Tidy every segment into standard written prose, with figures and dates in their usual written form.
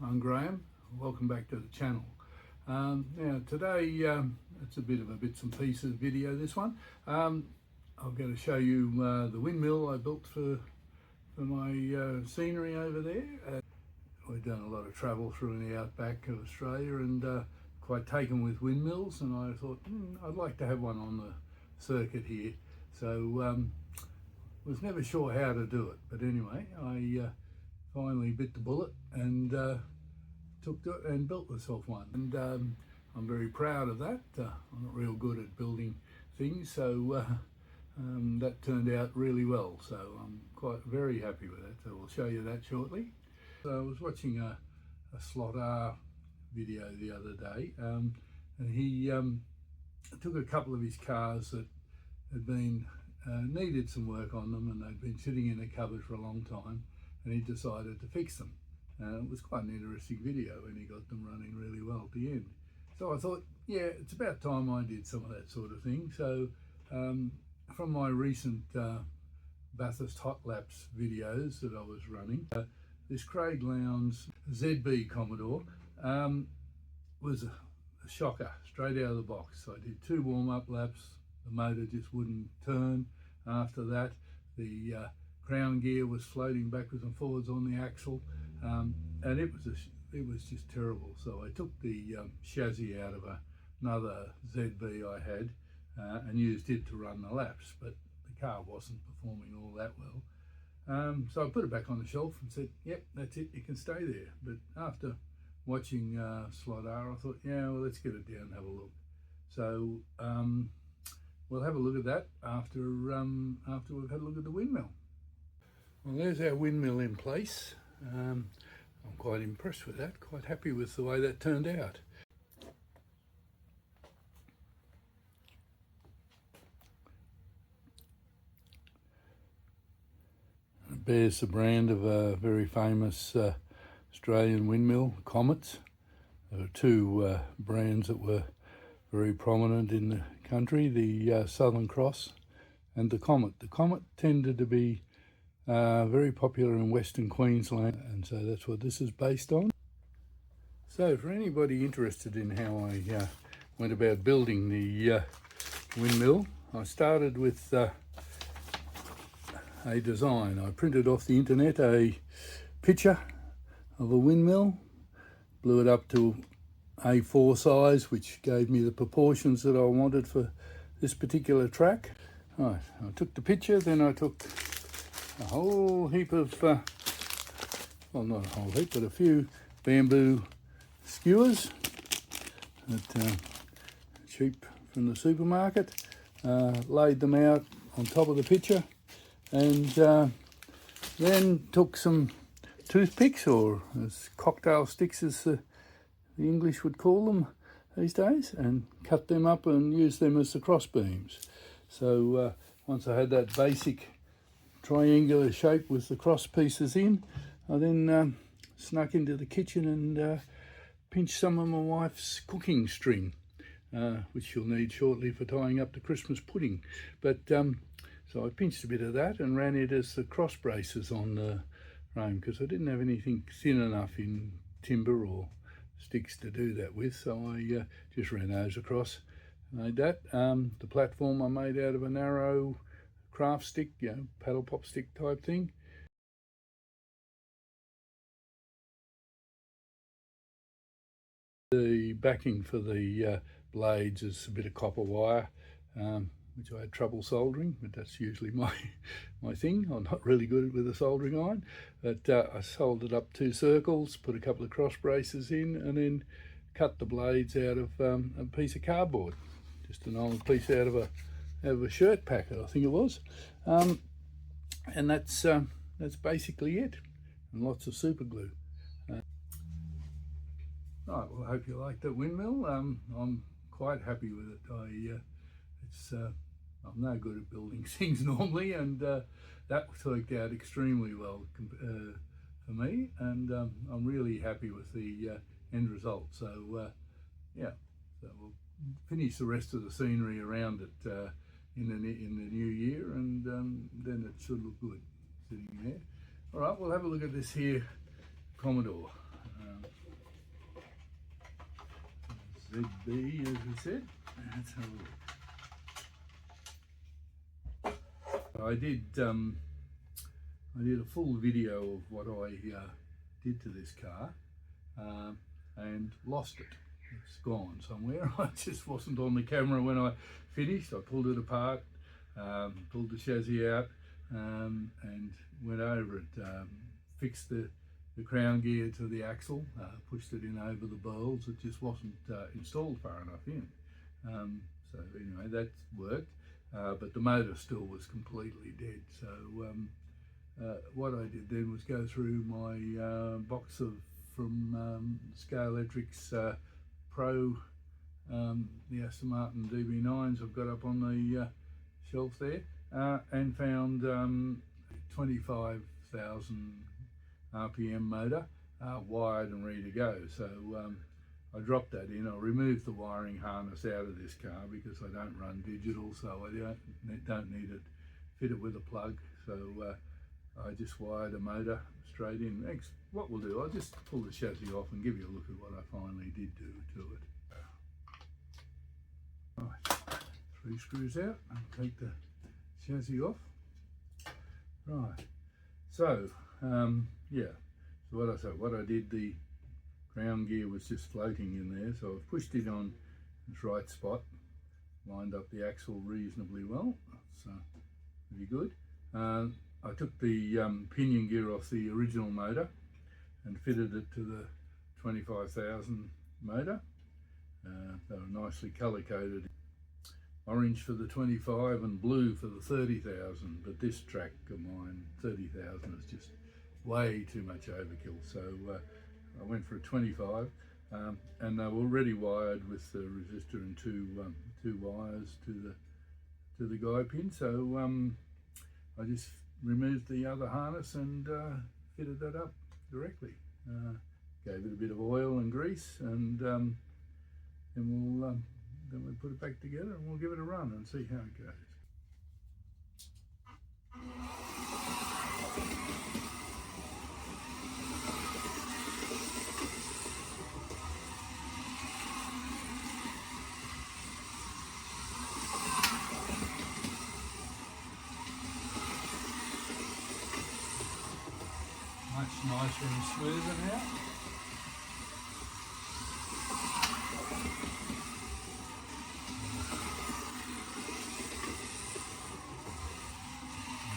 I'm Graham. Welcome back to the channel. Now today it's a bit of a bits and pieces video, this one. I'm going to show you the windmill I built for my scenery over there. We've done a lot of travel through in the outback of Australia and quite taken with windmills, and I thought I'd like to have one on the circuit here. So was never sure how to do it, but anyway I finally bit the bullet and took to it and built myself one, and I'm very proud of that. I'm not real good at building things, so that turned out really well, so I'm quite very happy with it. So we'll show you that shortly. So I was watching a Slotcar video the other day, and he took a couple of his cars that had been needed some work on them, and they'd been sitting in a cupboard for a long time, and he decided to fix them. It was quite an interesting video, and he got them running really well at the end. So I thought, yeah, it's about time I did some of that sort of thing. So from my recent Bathurst hot laps videos that I was running, this Craig Lowndes ZB Commodore was a shocker straight out of the box. So I did 2 warm-up laps. The motor just wouldn't turn. After that, the crown gear was floating backwards and forwards on the axle, and it was just terrible. So I took the chassis out of another ZB I had and used it to run the laps, but the car wasn't performing all that well. So I put it back on the shelf and said, yep, that's it, you can stay there. But after watching Slotcar, I thought, yeah, well, let's get it down and have a look. So we'll have a look at that after we've had a look at the windmill. Well, there's our windmill in place. I'm quite impressed with that, quite happy with the way that turned out. It bears the brand of a very famous Australian windmill, Comets. There are 2 brands that were very prominent in the country, the Southern Cross and the Comet. The Comet tended to be very popular in Western Queensland, and so that's what this is based on. So for anybody interested in how I went about building the windmill, I started with a design. I printed off the internet a picture of a windmill, blew it up to A4 size, which gave me the proportions that I wanted for this particular track. Right, I took the picture, then I took a whole heap of, well, not a whole heap, but a few bamboo skewers that cheap from the supermarket, laid them out on top of the picture, and then took some toothpicks, or as cocktail sticks as the English would call them these days, and cut them up and used them as the cross beams. So once I had that basic triangular shape with the cross pieces in, I then snuck into the kitchen and pinched some of my wife's cooking string, which she'll need shortly for tying up the Christmas pudding. But so I pinched a bit of that and ran it as the cross braces on the frame, because I didn't have anything thin enough in timber or sticks to do that with, so I just ran those across, made that. The platform I made out of a narrow craft stick, paddle pop stick type thing. The backing for the blades is a bit of copper wire, which I had trouble soldering, but that's usually my thing. I'm not really good with a soldering iron, but I soldered up 2 circles, put a couple of cross braces in, and then cut the blades out of a piece of cardboard, just an old piece out of a shirt packet, I think it was, and that's basically it, and lots of super glue. Right, well, I hope you like that windmill. I'm quite happy with it. I'm no good at building things normally, and that worked out extremely well for me, and I'm really happy with the end result. So yeah, so we'll finish the rest of the scenery around it in the new year, and then it should look good sitting there. All right, we'll have a look at this here Commodore. ZB, as we said. Let's have a look. I did a full video of what I did to this car and lost it. It's gone somewhere. I just wasn't on the camera when I finished. I pulled it apart, pulled the chassis out, and went over it, fixed the crown gear to the axle, pushed it in over the bowls. It just wasn't installed far enough in. So anyway, that worked, but the motor still was completely dead. So what I did then was go through my box from Scale Electric's Pro, the Aston Martin DB9s I've got up on the shelf there, and found 25,000 RPM motor, wired and ready to go. So I dropped that in. I removed the wiring harness out of this car because I don't run digital, so I don't need it fitted with a plug. So I just wired a motor straight in. Next, what we'll do, I'll just pull the chassis off and give you a look at what I finally did do to it. Right, 3 screws out and take the chassis off. Right, so yeah, so what I did, the crown gear was just floating in there, so I've pushed it on its right spot, lined up the axle reasonably well. That's pretty good. I took the pinion gear off the original motor and fitted it to the 25,000 motor. They were nicely colour coded, orange for the 25 and blue for the 30,000, but this track of mine, 30,000, is just way too much overkill. So I went for a 25, and they were already wired with the resistor and two wires to the guide pin. So I just removed the other harness and fitted that up directly. Gave it a bit of oil and grease, and then we'll put it back together and we'll give it a run and see how it goes. Much nicer and smoother now.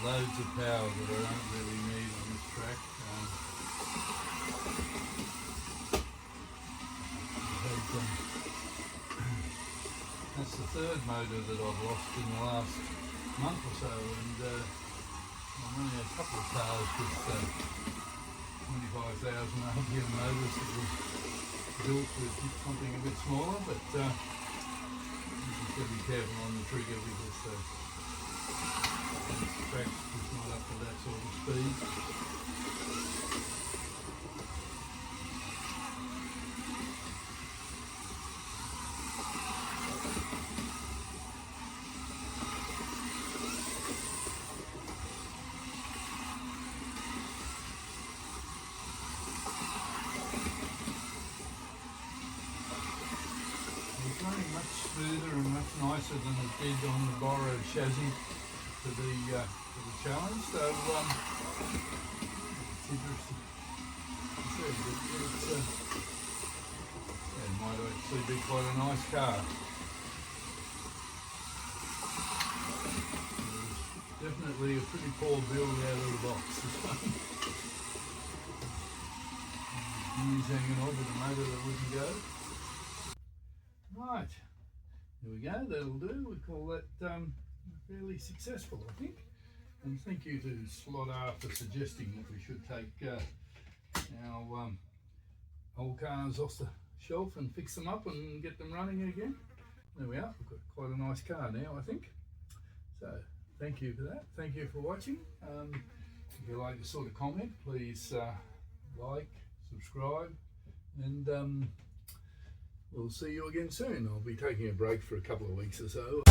Loads of power that I don't really need on this track. That's the third motor that I've lost in the last month or so, and I've only had a couple of cars with 25,000 RPM motors that were built with something a bit smaller, but you just got to be careful on the trigger because the track is not up to that sort of speed. It's running much smoother and much nicer than it did on the borrowed chassis for the challenge. So it's interesting to see. It might actually be quite a nice car. There's definitely a pretty poor build out of the box, this one. Gears hanging off with a motor that wouldn't go. Right, there we go, that'll do. We call that fairly successful, I think. And thank you to Slotcar for suggesting that we should take our old cars off the shelf and fix them up and get them running again. There we are, we've got quite a nice car now, I think. So thank you for that. Thank you for watching. If you like this sort of comment, please like, subscribe, and we'll see you again soon. I'll be taking a break for a couple of weeks or so.